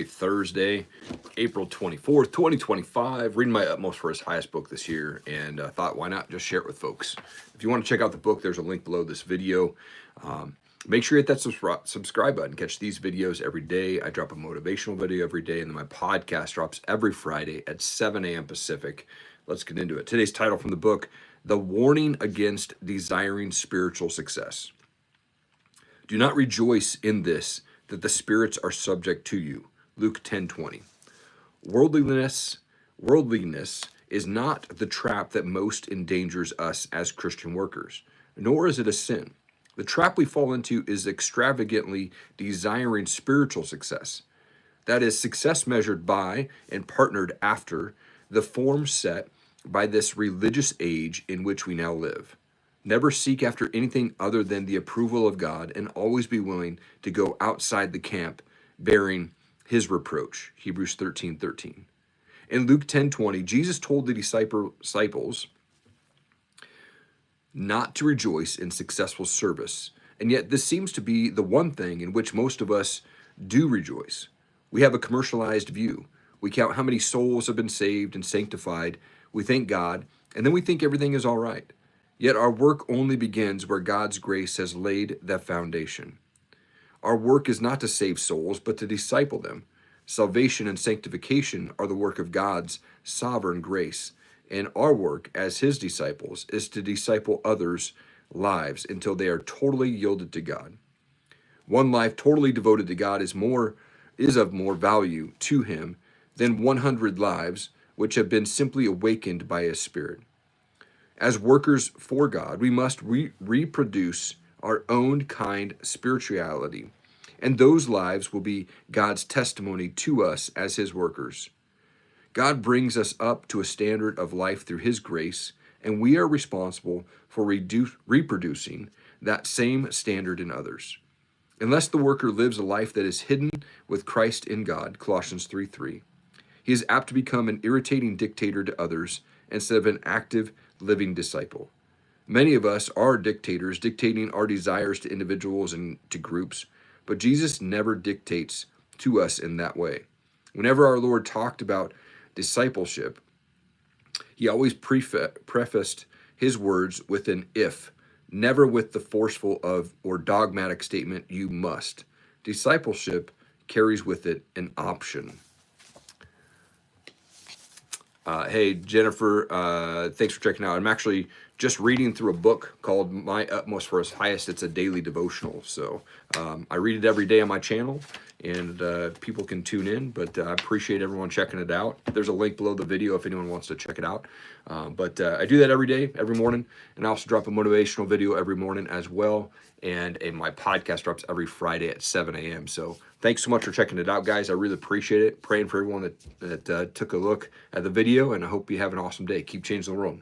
Thursday, April 24th, 2025, reading my Utmost for His Highest book this year, and thought, why not just share it with folks? If you want to check out the book, there's a link below this video. Make sure you hit that subscribe button. Catch these videos every day. I drop a motivational video every day, and then my podcast drops every Friday at 7 a.m. Pacific. Let's get into it. Today's title from the book, The Warning Against Desiring Spiritual Success. Do not rejoice in this, that the spirits are subject to you. Luke 10:20. Worldliness is not the trap that most endangers us as Christian workers, nor is it a sin. The trap we fall into is extravagantly desiring spiritual success. That is, success measured by and partnered after the form set by this religious age in which we now live. Never seek after anything other than the approval of God, and always be willing to go outside the camp bearing His reproach. Hebrews 13:13. In Luke 10:20, Jesus told the disciples not to rejoice in successful service. And yet this seems to be the one thing in which most of us do rejoice. We have a commercialized view. We count how many souls have been saved and sanctified. We thank God, and then we think everything is all right. Yet our work only begins where God's grace has laid that foundation. Our work is not to save souls, but to disciple them. Salvation and sanctification are the work of God's sovereign grace, and our work as His disciples is to disciple others' lives until they are totally yielded to God. One life totally devoted to God is of more value to Him than 100 lives which have been simply awakened by His Spirit. As workers for God, we must reproduce our own kind spirituality, and those lives will be God's testimony to us as His workers. God brings us up to a standard of life through His grace, and we are responsible for reproducing that same standard in others. Unless the worker lives a life that is hidden with Christ in God, Colossians 3:3, he is apt to become an irritating dictator to others instead of an active, living disciple. Many of us are dictators, dictating our desires to individuals and to groups, but Jesus never dictates to us in that way. Whenever our Lord talked about discipleship, He always prefaced His words with an if, never with the forceful or dogmatic statement, you must. Discipleship carries with it an option. Hey, Jennifer, thanks for checking out. I'm actually just reading through a book called My Utmost for His Highest. It's a daily devotional. So I read it every day on my channel, and people can tune in, but I appreciate everyone checking it out. There's a link below the video if anyone wants to check it out. But I do that every day, every morning, and I also drop a motivational video every morning as well. And my podcast drops every Friday at 7 a.m. So thanks so much for checking it out, guys. I really appreciate it. Praying for everyone that took a look at the video, and I hope you have an awesome day. Keep changing the world.